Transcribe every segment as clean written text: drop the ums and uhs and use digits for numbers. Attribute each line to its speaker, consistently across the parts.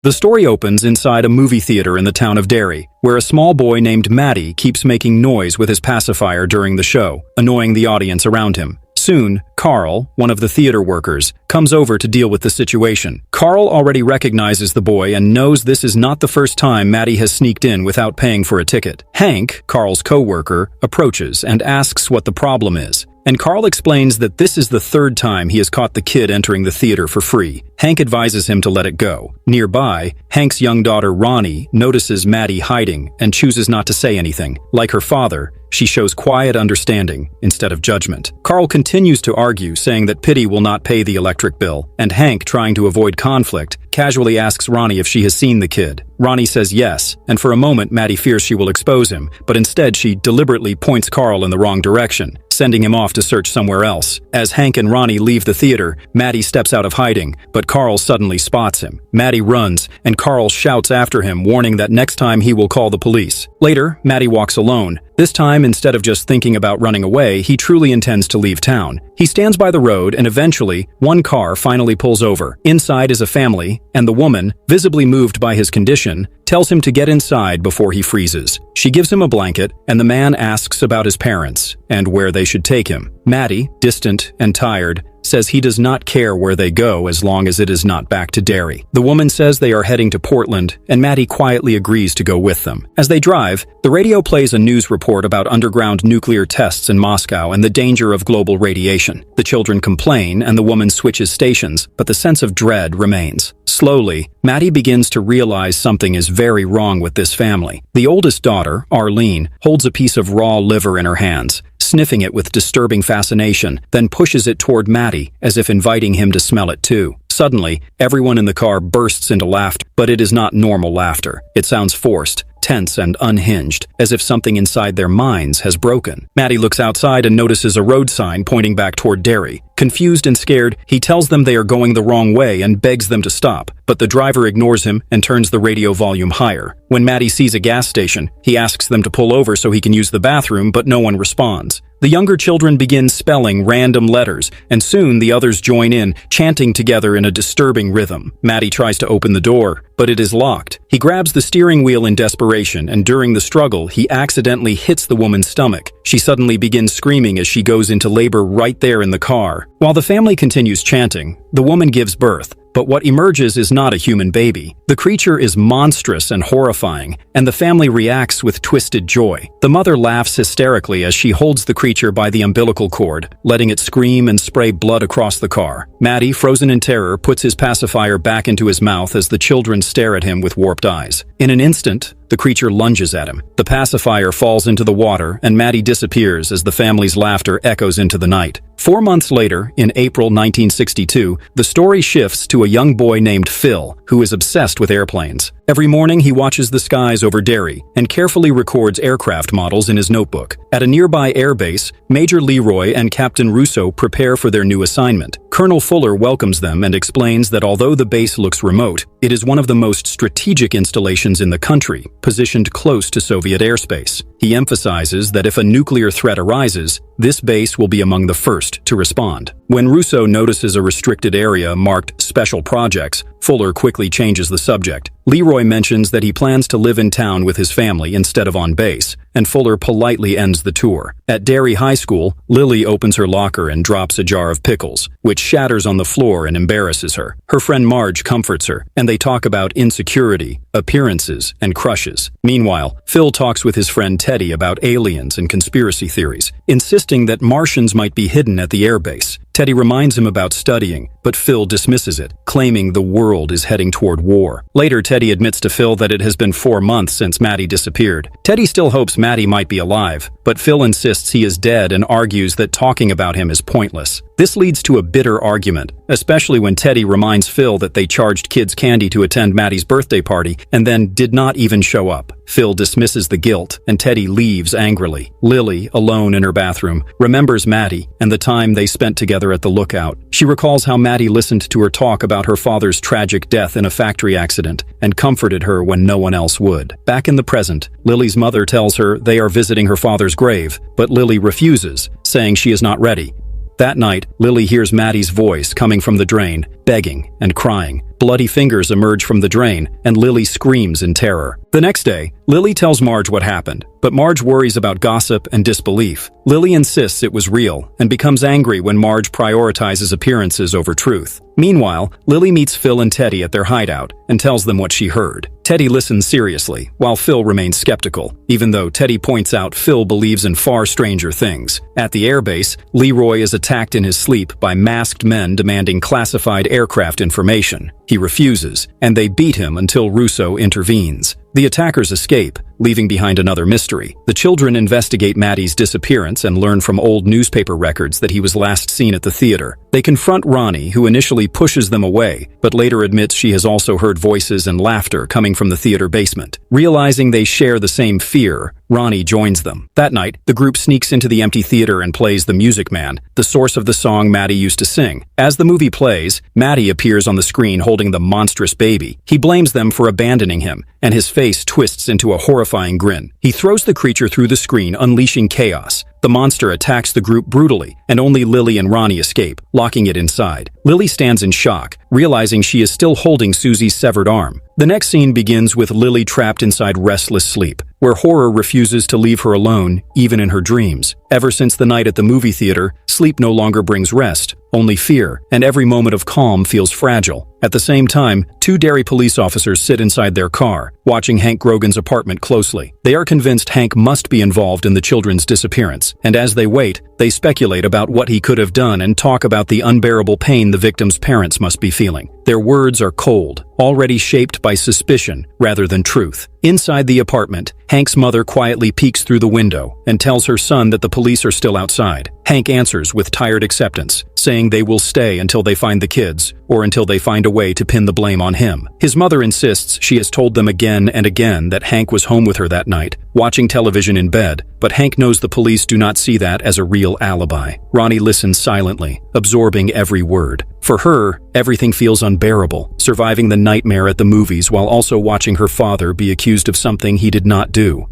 Speaker 1: The story opens inside a movie theater in the town of Derry, where a small boy named Matty keeps making noise with his pacifier during the show, annoying the audience around him. Soon, Carl, one of the theater workers, comes over to deal with the situation. Carl already recognizes the boy and knows this is not the first time Matty has sneaked in without paying for a ticket. Hank, Carl's co-worker, approaches and asks what the problem is. And Carl explains that this is the third time he has caught the kid entering the theater for free. Hank advises him to let it go. Nearby, Hank's young daughter Ronnie notices Matty hiding and chooses not to say anything. Like her father, she shows quiet understanding instead of judgment. Carl continues to argue, saying that pity will not pay the electric bill, and Hank, trying to avoid conflict, casually asks Ronnie if she has seen the kid. Ronnie says yes, and for a moment Matty fears she will expose him, but instead she deliberately points Carl in the wrong direction, sending him off to search somewhere else. As Hank and Ronnie leave the theater, Matty steps out of hiding, but Carl suddenly spots him. Matty runs, and Carl shouts after him, warning that next time he will call the police. Later, Matty walks alone. This time, instead of just thinking about running away, he truly intends to leave town. He stands by the road, and eventually, one car finally pulls over. Inside is a family, and the woman, visibly moved by his condition, tells him to get inside before he freezes. She gives him a blanket, and the man asks about his parents and where they should take him. Matty, distant and tired, says he does not care where they go as long as it is not back to Derry. The woman says they are heading to Portland, and Matty quietly agrees to go with them. As they drive, the radio plays a news report about underground nuclear tests in Moscow and the danger of global radiation. The children complain, and the woman switches stations, but the sense of dread remains. Slowly, Matty begins to realize something is very wrong with this family. The oldest daughter, Arlene, holds a piece of raw liver in her hands, sniffing it with disturbing fascination, then pushes it toward Matty, as if inviting him to smell it too. Suddenly, everyone in the car bursts into laughter, but it is not normal laughter. It sounds forced, tense and unhinged, as if something inside their minds has broken. Matty looks outside and notices a road sign pointing back toward Derry. Confused and scared, he tells them they are going the wrong way and begs them to stop, but the driver ignores him and turns the radio volume higher. When Matty sees a gas station, he asks them to pull over so he can use the bathroom, but no one responds. The younger children begin spelling random letters, and soon the others join in, chanting together in a disturbing rhythm. Matty tries to open the door, but it is locked. He grabs the steering wheel in desperation, and during the struggle, he accidentally hits the woman's stomach. She suddenly begins screaming as she goes into labor right there in the car. While the family continues chanting, the woman gives birth. But what emerges is not a human baby. The creature is monstrous and horrifying, and the family reacts with twisted joy. The mother laughs hysterically as she holds the creature by the umbilical cord, letting it scream and spray blood across the car. Matty, frozen in terror, puts his pacifier back into his mouth as the children stare at him with warped eyes. In an instant, the creature lunges at him. The pacifier falls into the water, and Matty disappears as the family's laughter echoes into the night. 4 months later, in April 1962, the story shifts to a young boy named Phil, who is obsessed with airplanes. Every morning, he watches the skies over Derry and carefully records aircraft models in his notebook. At a nearby airbase, Major Leroy and Captain Russo prepare for their new assignment. Colonel Fuller welcomes them and explains that although the base looks remote, it is one of the most strategic installations in the country, positioned close to Soviet airspace. He emphasizes that if a nuclear threat arises, this base will be among the first to respond. When Russo notices a restricted area marked Special Projects, Fuller quickly changes the subject. Leroy mentions that he plans to live in town with his family instead of on base, and Fuller politely ends the tour. At Derry High School, Lily opens her locker and drops a jar of pickles, which shatters on the floor and embarrasses her. Her friend Marge comforts her, and they talk about insecurity, appearances, and crushes. Meanwhile, Phil talks with his friend Teddy about aliens and conspiracy theories, insisting that Martians might be hidden at the airbase. Teddy reminds him about studying, but Phil dismisses it, claiming the world is heading toward war. Later, Teddy admits to Phil that it has been 4 months since Matty disappeared. Teddy still hopes Matty might be alive, but Phil insists he is dead and argues that talking about him is pointless. This leads to a bitter argument, especially when Teddy reminds Phil that they charged kids candy to attend Matty's birthday party and then did not even show up. Phil dismisses the guilt, and Teddy leaves angrily. Lily, alone in her bathroom, remembers Matty and the time they spent together at the lookout. She recalls how Matty listened to her talk about her father's tragic death in a factory accident and comforted her when no one else would. Back in the present, Lily's mother tells her they are visiting her father's grave, but Lily refuses, saying she is not ready. That night, Lily hears Matty's voice coming from the drain. begging and crying. Bloody fingers emerge from the drain, and Lily screams in terror. The next day, Lily tells Marge what happened, but Marge worries about gossip and disbelief. Lily insists it was real and becomes angry when Marge prioritizes appearances over truth. Meanwhile, Lily meets Phil and Teddy at their hideout and tells them what she heard. Teddy listens seriously, while Phil remains skeptical, even though Teddy points out Phil believes in far stranger things. At the airbase, Leroy is attacked in his sleep by masked men demanding classified aircraft information. He refuses, and they beat him until Russo intervenes. The attackers escape, leaving behind another mystery. The children investigate Maddie's disappearance and learn from old newspaper records that he was last seen at the theater. They confront Ronnie, who initially pushes them away, but later admits she has also heard voices and laughter coming from the theater basement. Realizing they share the same fear, Ronnie joins them. That night, the group sneaks into the empty theater and plays The Music Man, the source of the song Maddie used to sing. As the movie plays, Maddie appears on the screen holding the monstrous baby. He blames them for abandoning him, and his face twists into a horrifying grin. He throws the creature through the screen, unleashing chaos. The monster attacks the group brutally, and only Lily and Ronnie escape, locking it inside. Lily stands in shock, realizing she is still holding Susie's severed arm. The next scene begins with Lily trapped inside restless sleep, where horror refuses to leave her alone, even in her dreams. Ever since the night at the movie theater, sleep no longer brings rest, only fear, and every moment of calm feels fragile. At the same time, two Derry police officers sit inside their car, watching Hank Grogan's apartment closely. They are convinced Hank must be involved in the children's disappearance, and as they wait, they speculate about what he could have done and talk about the unbearable pain the victim's parents must be feeling. Their words are cold, already shaped by suspicion rather than truth. Inside the apartment, Hank's mother quietly peeks through the window and tells her son that the police are still outside. Hank answers with tired acceptance, saying they will stay until they find the kids, or until they find a way to pin the blame on him. His mother insists she has told them again and again that Hank was home with her that night, watching television in bed, but Hank knows the police do not see that as a real alibi. Ronnie listens silently, absorbing every word. For her, everything feels unbearable, surviving the nightmare at the movies while also watching her father be accused of something he did not do.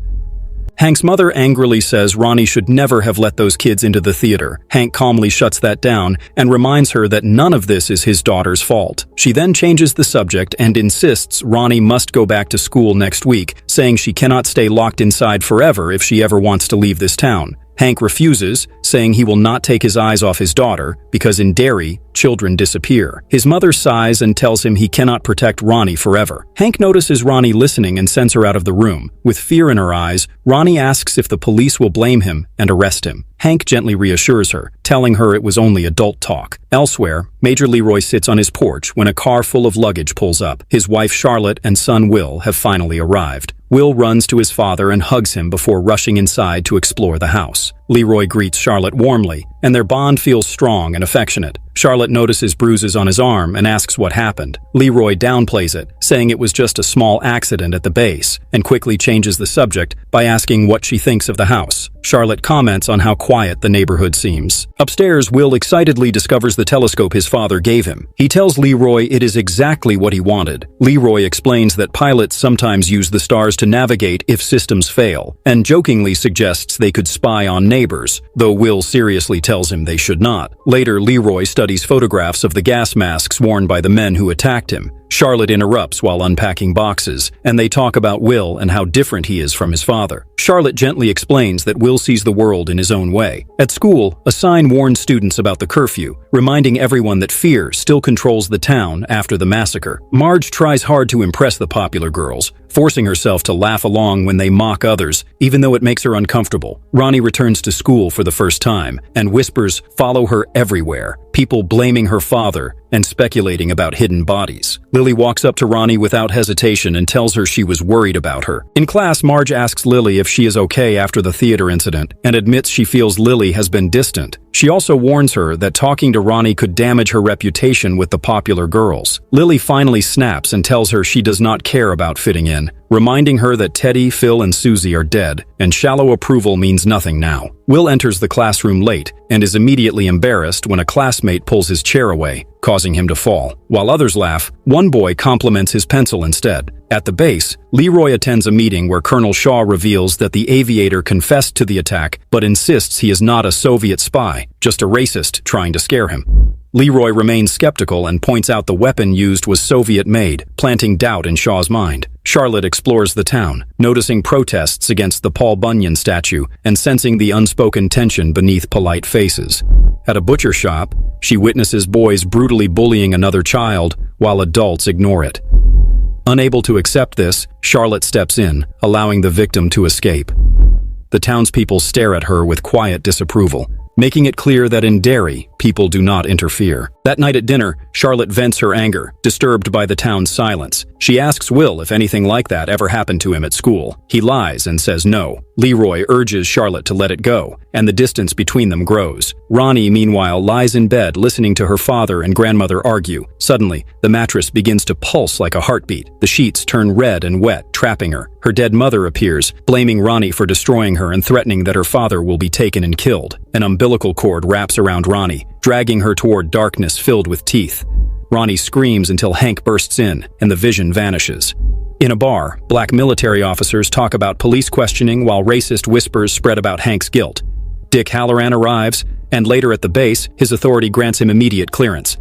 Speaker 1: Hank's mother angrily says Ronnie should never have let those kids into the theater. Hank calmly shuts that down and reminds her that none of this is his daughter's fault. She then changes the subject and insists Ronnie must go back to school next week, saying she cannot stay locked inside forever if she ever wants to leave this town. Hank refuses, saying he will not take his eyes off his daughter because in Derry, children disappear. His mother sighs and tells him he cannot protect Ronnie forever. Hank notices Ronnie listening and sends her out of the room. With fear in her eyes, Ronnie asks if the police will blame him and arrest him. Hank gently reassures her, telling her it was only adult talk. Elsewhere, Major Leroy sits on his porch when a car full of luggage pulls up. His wife Charlotte and son Will have finally arrived. Will runs to his father and hugs him before rushing inside to explore the house. Leroy greets Charlotte warmly, and their bond feels strong and affectionate. Charlotte notices bruises on his arm and asks what happened. Leroy downplays it, saying it was just a small accident at the base, and quickly changes the subject by asking what she thinks of the house. Charlotte comments on how quiet the neighborhood seems. Upstairs, Will excitedly discovers the telescope his father gave him. He tells Leroy it is exactly what he wanted. Leroy explains that pilots sometimes use the stars to navigate if systems fail, and jokingly suggests they could spy on neighbors, though Will seriously tells him they should not. Later, Leroy studies photographs of the gas masks worn by the men who attacked him. Charlotte interrupts while unpacking boxes, and they talk about Will and how different he is from his father. Charlotte gently explains that Will sees the world in his own way. At school, a sign warns students about the curfew, reminding everyone that fear still controls the town after the massacre. Marge tries hard to impress the popular girls, forcing herself to laugh along when they mock others, even though it makes her uncomfortable. Ronnie returns to school for the first time, and whispers follow her everywhere, people blaming her father and speculating about hidden bodies. Lily walks up to Ronnie without hesitation and tells her she was worried about her. In class, Marge asks Lily if she is okay after the theater incident and admits she feels Lily has been distant. She also warns her that talking to Ronnie could damage her reputation with the popular girls. Lily finally snaps and tells her she does not care about fitting in, reminding her that Teddy, Phil, and Susie are dead, and shallow approval means nothing now. Will enters the classroom late and is immediately embarrassed when a classmate pulls his chair away, causing him to fall. While others laugh, one boy compliments his pencil instead. At the base, Leroy attends a meeting where Colonel Shaw reveals that the aviator confessed to the attack but insists he is not a Soviet spy, just a racist trying to scare him. Leroy remains skeptical and points out the weapon used was Soviet-made, planting doubt in Shaw's mind. Charlotte explores the town, noticing protests against the Paul Bunyan statue and sensing the unspoken tension beneath polite faces. At a butcher shop, she witnesses boys brutally bullying another child while adults ignore it. Unable to accept this, Charlotte steps in, allowing the victim to escape. The townspeople stare at her with quiet disapproval, making it clear that in Derry, people do not interfere. That night at dinner, Charlotte vents her anger, disturbed by the town's silence. She asks Will if anything like that ever happened to him at school. He lies and says no. Leroy urges Charlotte to let it go, and the distance between them grows. Ronnie, meanwhile, lies in bed listening to her father and grandmother argue. Suddenly, the mattress begins to pulse like a heartbeat. The sheets turn red and wet, trapping her. Her dead mother appears, blaming Ronnie for destroying her and threatening that her father will be taken and killed. An umbilical cord wraps around Ronnie, dragging her toward darkness filled with teeth. Ronnie screams until Hank bursts in, and the vision vanishes. In a bar, black military officers talk about police questioning while racist whispers spread about Hank's guilt. Dick Halloran arrives, and later at the base, his authority grants him immediate clearance.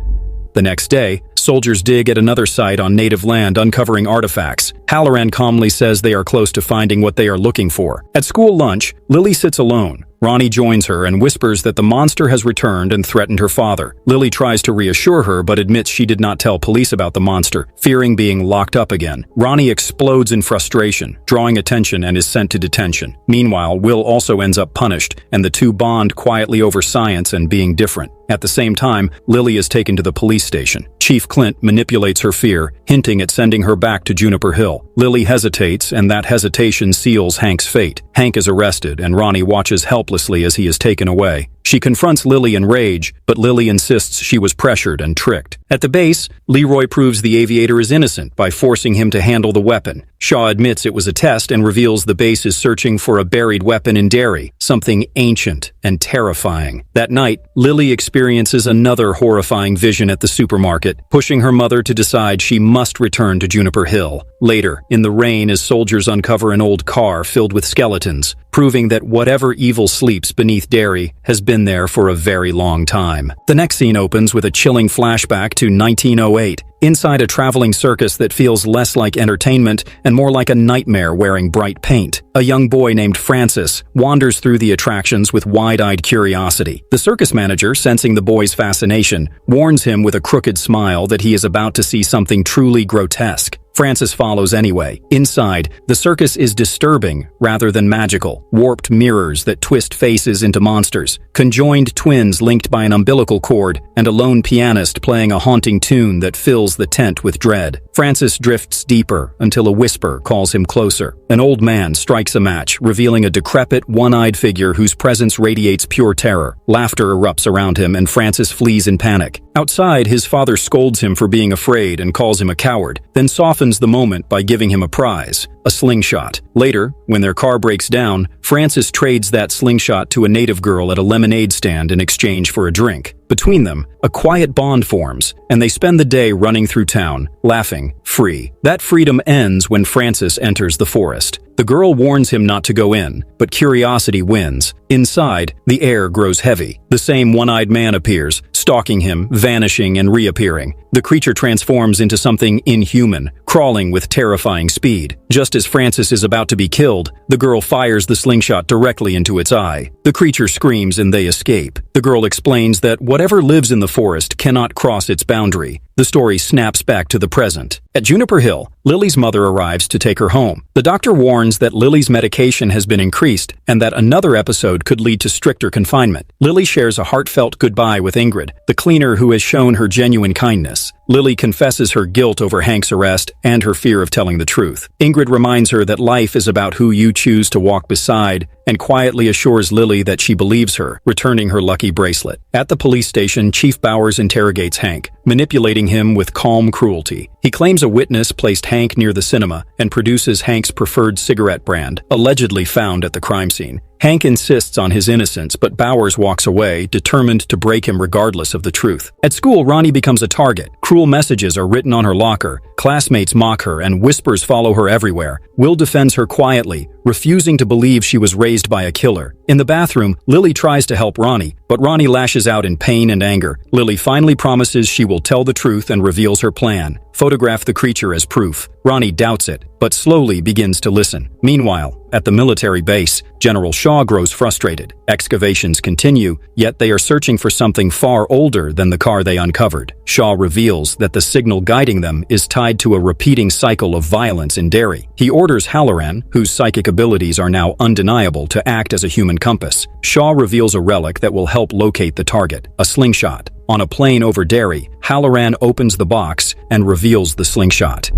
Speaker 1: The next day, soldiers dig at another site on native land, uncovering artifacts. Halloran calmly says they are close to finding what they are looking for. At school lunch, Lily sits alone. Ronnie joins her and whispers that the monster has returned and threatened her father. Lily tries to reassure her but admits she did not tell police about the monster, fearing being locked up again. Ronnie explodes in frustration, drawing attention and is sent to detention. Meanwhile, Will also ends up punished, and the two bond quietly over science and being different. At the same time, Lily is taken to the police station. Chief Clint manipulates her fear, hinting at sending her back to Juniper Hill. Lily hesitates, and that hesitation seals Hank's fate. Hank is arrested, and Ronnie watches helplessly as he is taken away. She confronts Lily in rage, but Lily insists she was pressured and tricked. At the base, Leroy proves the aviator is innocent by forcing him to handle the weapon. Shaw admits it was a test and reveals the base is searching for a buried weapon in Derry, something ancient and terrifying. That night, Lily experiences another horrifying vision at the supermarket, pushing her mother to decide she must return to Juniper Hill. Later, in the rain as soldiers uncover an old car filled with skeletons, proving that whatever evil sleeps beneath Derry has been there for a very long time. The next scene opens with a chilling flashback to 1908, inside a traveling circus that feels less like entertainment and more like a nightmare wearing bright paint. A young boy named Francis wanders through the attractions with wide-eyed curiosity. The circus manager, sensing the boy's fascination, warns him with a crooked smile that he is about to see something truly grotesque. Francis follows anyway. Inside, the circus is disturbing rather than magical. Warped mirrors that twist faces into monsters, conjoined twins linked by an umbilical cord, and a lone pianist playing a haunting tune that fills the tent with dread. Francis drifts deeper until a whisper calls him closer. An old man strikes a match, revealing a decrepit, one-eyed figure whose presence radiates pure terror. Laughter erupts around him, and Francis flees in panic. Outside, his father scolds him for being afraid and calls him a coward, then softens the moment by giving him a prize, a slingshot. Later, when their car breaks down, Francis trades that slingshot to a native girl at a lemonade stand in exchange for a drink. Between them, a quiet bond forms, and they spend the day running through town, laughing, free. That freedom ends when Francis enters the forest. The girl warns him not to go in, but curiosity wins. Inside, the air grows heavy. The same one-eyed man appears, stalking him, vanishing and reappearing. The creature transforms into something inhuman, crawling with terrifying speed. Just as Francis is about to be killed, the girl fires the slingshot directly into its eye. The creature screams and they escape. The girl explains that whatever lives in the forest cannot cross its boundary. The story snaps back to the present. At Juniper Hill, Lily's mother arrives to take her home. The doctor warns that Lily's medication has been increased and that another episode could lead to stricter confinement. Lily shares a heartfelt goodbye with Ingrid, the cleaner who has shown her genuine kindness. Lily confesses her guilt over Hank's arrest and her fear of telling the truth. Ingrid reminds her that life is about who you choose to walk beside and quietly assures Lily that she believes her, returning her lucky bracelet. At the police station, Chief Bowers interrogates Hank, manipulating him with calm cruelty. He claims a witness placed Hank near the cinema and produces Hank's preferred cigarette brand, allegedly found at the crime scene. Hank insists on his innocence, but Bowers walks away, determined to break him regardless of the truth. At school, Ronnie becomes a target, Cruel messages are written on her locker, classmates mock her, and whispers follow her everywhere. Will defends her quietly, refusing to believe she was raised by a killer. In the bathroom, Lily tries to help Ronnie, but Ronnie lashes out in pain and anger. Lily finally promises she will tell the truth and reveals her plan. Photograph the creature as proof. Ronnie doubts it, but slowly begins to listen. Meanwhile, at the military base, General Shaw grows frustrated. Excavations continue, yet they are searching for something far older than the car they uncovered. Shaw reveals that the signal guiding them is tied to a repeating cycle of violence in Derry. He orders Halloran, whose psychic abilities are now undeniable, to act as a human compass. Shaw reveals a relic that will help locate the target, a slingshot. On a plane over Derry, Halloran opens the box and reveals the slingshot.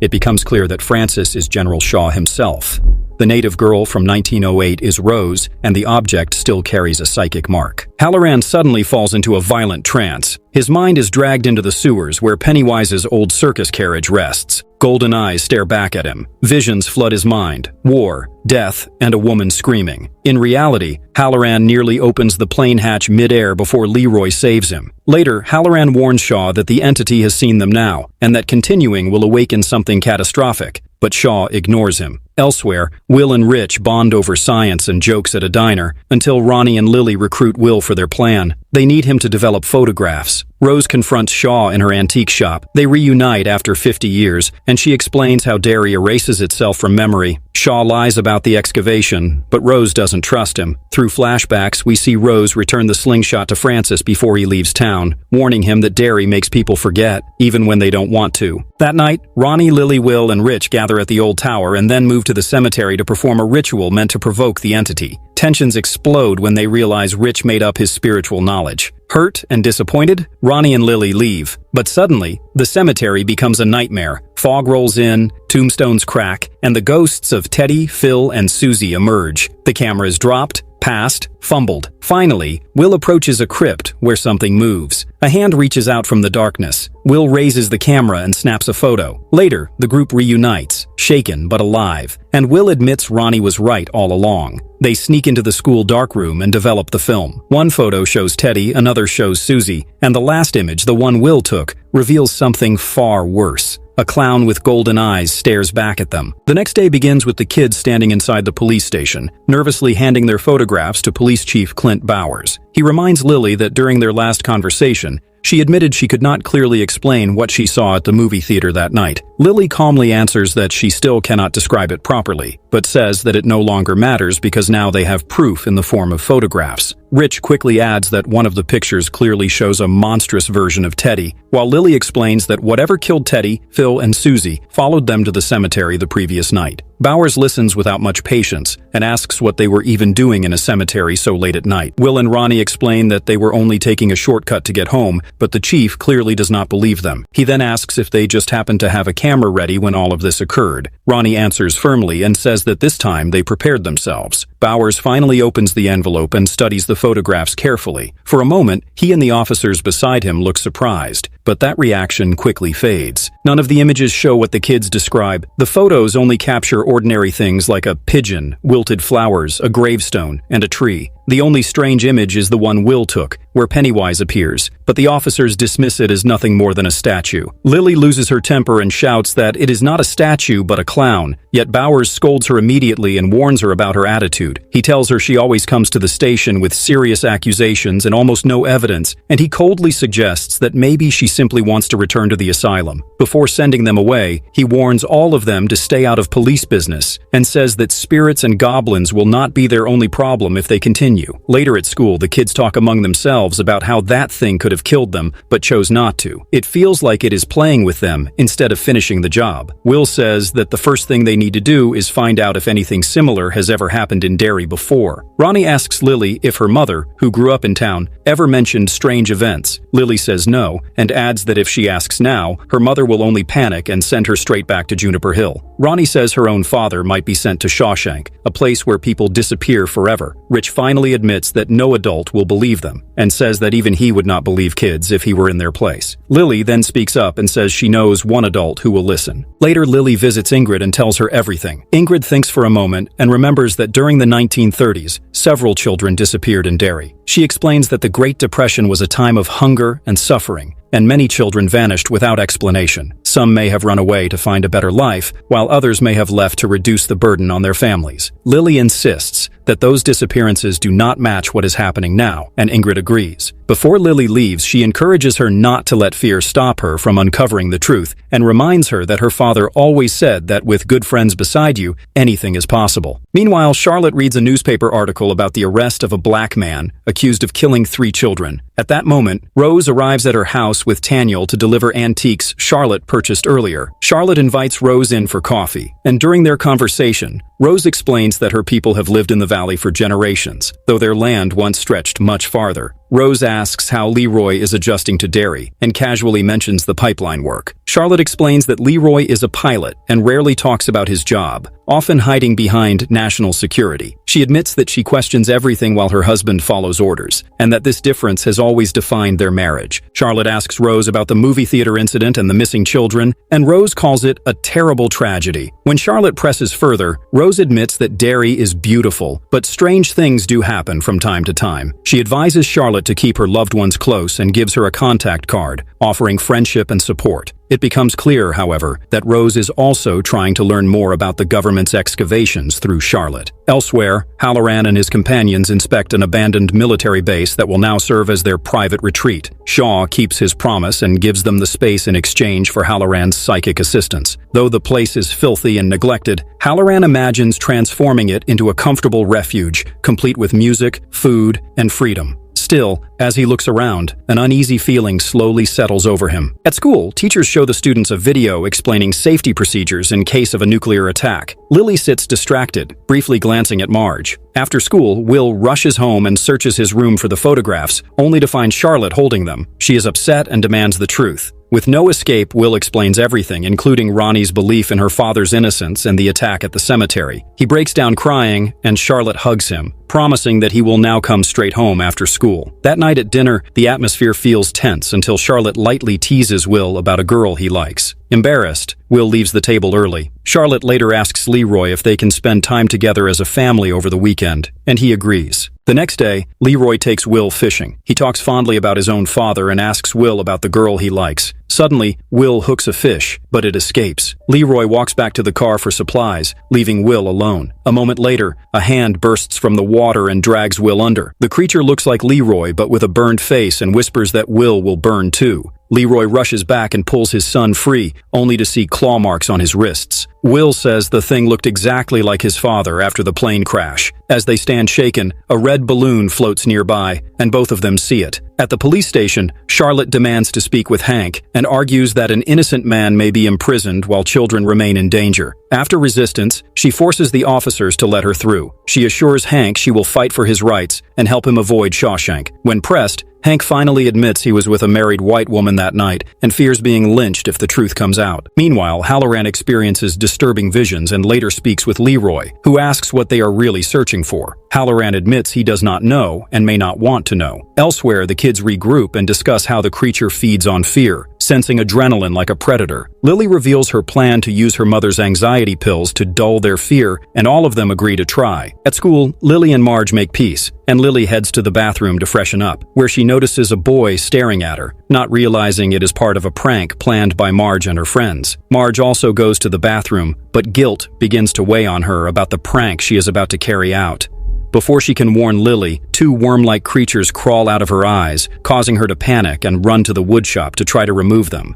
Speaker 1: It becomes clear that Francis is General Shaw himself. The native girl from 1908 is Rose, and the object still carries a psychic mark. Halloran suddenly falls into a violent trance. His mind is dragged into the sewers where Pennywise's old circus carriage rests. Golden eyes stare back at him. Visions flood his mind. War, death, and a woman screaming. In reality, Halloran nearly opens the plane hatch mid-air before Leroy saves him. Later, Halloran warns Shaw that the entity has seen them now, and that continuing will awaken something catastrophic. But Shaw ignores him. Elsewhere, Will and Rich bond over science and jokes at a diner, until Ronnie and Lily recruit Will for their plan. They need him to develop photographs. Rose confronts Shaw in her antique shop. They reunite after 50 years, and she explains how Derry erases itself from memory. Shaw lies about the excavation, but Rose doesn't trust him. Through flashbacks, we see Rose return the slingshot to Francis before he leaves town, warning him that Derry makes people forget, even when they don't want to. That night, Ronnie, Lily, Will, and Rich gather at the old tower and then move to the cemetery to perform a ritual meant to provoke the entity. Tensions explode when they realize Rich made up his spiritual knowledge. Hurt and disappointed, Ronnie and Lily leave. But suddenly, the cemetery becomes a nightmare. Fog rolls in, tombstones crack, and the ghosts of Teddy, Phil, and Susie emerge. The camera is dropped, passed, fumbled. Finally, Will approaches a crypt where something moves. A hand reaches out from the darkness. Will raises the camera and snaps a photo. Later, the group reunites, shaken but alive, and Will admits Ronnie was right all along. They sneak into the school darkroom and develop the film. One photo shows Teddy, another shows Susie, and the last image, the one Will took, reveals something far worse. A clown with golden eyes stares back at them. The next day begins with the kids standing inside the police station, nervously handing their photographs to Police Chief Clint Bowers. He reminds Lily that during their last conversation, she admitted she could not clearly explain what she saw at the movie theater that night. Lily calmly answers that she still cannot describe it properly, but says that it no longer matters because now they have proof in the form of photographs. Rich quickly adds that one of the pictures clearly shows a monstrous version of Teddy, while Lily explains that whatever killed Teddy, Phil, and Susie followed them to the cemetery the previous night. Bowers listens without much patience and asks what they were even doing in a cemetery so late at night. Will and Ronnie explain that they were only taking a shortcut to get home, but the chief clearly does not believe them. He then asks if they just happened to have a camera ready when all of this occurred. Ronnie answers firmly and says that this time they prepared themselves. Bowers finally opens the envelope and studies the photographs carefully. For a moment, he and the officers beside him look surprised, but that reaction quickly fades. None of the images show what the kids describe. The photos only capture ordinary things like a pigeon, wilted flowers, a gravestone, and a tree. The only strange image is the one Will took, where Pennywise appears, but the officers dismiss it as nothing more than a statue. Lily loses her temper and shouts that it is not a statue but a clown, yet Bowers scolds her immediately and warns her about her attitude. He tells her she always comes to the station with serious accusations and almost no evidence, and he coldly suggests that maybe she simply wants to return to the asylum. Before sending them away, he warns all of them to stay out of police business, and says that spirits and goblins will not be their only problem if they continue. Later at school, the kids talk among themselves about how that thing could have killed them, but chose not to. It feels like it is playing with them instead of finishing the job. Will says that the first thing they need to do is find out if anything similar has ever happened in Derry before. Ronnie asks Lily if her mother, who grew up in town, ever mentioned strange events. Lily says no, and adds that if she asks now, her mother will only panic and send her straight back to Juniper Hill. Ronnie says her own father might be sent to Shawshank, a place where people disappear forever. Rich finally admits that no adult will believe them, and says that even he would not believe kids if he were in their place. Lily then speaks up and says she knows one adult who will listen. Later, Lily visits Ingrid and tells her everything. Ingrid thinks for a moment and remembers that during the 1930s, several children disappeared in Derry. She explains that the Great Depression was a time of hunger and suffering, and many children vanished without explanation. Some may have run away to find a better life, while others may have left to reduce the burden on their families. Lily insists that those disappearances do not match what is happening now, and Ingrid agrees. Before Lily leaves, she encourages her not to let fear stop her from uncovering the truth, and reminds her that her father always said that with good friends beside you, anything is possible. Meanwhile, Charlotte reads a newspaper article about the arrest of a black man accused of killing 3 children. At that moment, Rose arrives at her house with Taniel to deliver antiques Charlotte purchased earlier. Charlotte invites Rose in for coffee, and during their conversation, Rose explains that her people have lived in the valley for generations, though their land once stretched much farther. Rose asks how Leroy is adjusting to Derry, and casually mentions the pipeline work. Charlotte explains that Leroy is a pilot and rarely talks about his job, often hiding behind national security. She admits that she questions everything while her husband follows orders, and that this difference has always defined their marriage. Charlotte asks Rose about the movie theater incident and the missing children, and Rose calls it a terrible tragedy. When Charlotte presses further, Rose admits that Derry is beautiful, but strange things do happen from time to time. She advises Charlotte to keep her loved ones close and gives her a contact card, offering friendship and support. It becomes clear, however, that Rose is also trying to learn more about the government's excavations through Charlotte. Elsewhere, Halloran and his companions inspect an abandoned military base that will now serve as their private retreat. Shaw keeps his promise and gives them the space in exchange for Halloran's psychic assistance. Though the place is filthy and neglected, Halloran imagines transforming it into a comfortable refuge, complete with music, food, and freedom. Still, as he looks around, an uneasy feeling slowly settles over him. At school, teachers show the students a video explaining safety procedures in case of a nuclear attack. Lily sits distracted, briefly glancing at Marge. After school, Will rushes home and searches his room for the photographs, only to find Charlotte holding them. She is upset and demands the truth. With no escape, Will explains everything, including Ronnie's belief in her father's innocence and the attack at the cemetery. He breaks down crying, and Charlotte hugs him, promising that he will now come straight home after school. That night at dinner, the atmosphere feels tense until Charlotte lightly teases Will about a girl he likes. Embarrassed, Will leaves the table early. Charlotte later asks Leroy if they can spend time together as a family over the weekend, and he agrees. The next day, Leroy takes Will fishing. He talks fondly about his own father and asks Will about the girl he likes. Suddenly, Will hooks a fish, but it escapes. Leroy walks back to the car for supplies, leaving Will alone. A moment later, a hand bursts from the water and drags Will under. The creature looks like Leroy, but with a burned face, and whispers that Will burn too. Leroy rushes back and pulls his son free, only to see claw marks on his wrists. Will says the thing looked exactly like his father after the plane crash. As they stand shaken, a red balloon floats nearby, and both of them see it. At the police station, Charlotte demands to speak with Hank and argues that an innocent man may be imprisoned while children remain in danger. After resistance, she forces the officers to let her through. She assures Hank she will fight for his rights and help him avoid Shawshank. When pressed, Hank finally admits he was with a married white woman that night and fears being lynched if the truth comes out. Meanwhile, Halloran experiences disturbing visions and later speaks with Leroy, who asks what they are really searching for. Halloran admits he does not know and may not want to know. Elsewhere, the kids regroup and discuss how the creature feeds on fear, sensing adrenaline like a predator. Lily reveals her plan to use her mother's anxiety pills to dull their fear, and all of them agree to try. At school, Lily and Marge make peace, and Lily heads to the bathroom to freshen up, where she notices a boy staring at her, not realizing it is part of a prank planned by Marge and her friends. Marge also goes to the bathroom, but guilt begins to weigh on her about the prank she is about to carry out. Before she can warn Lily, 2 worm-like creatures crawl out of her eyes, causing her to panic and run to the woodshop to try to remove them.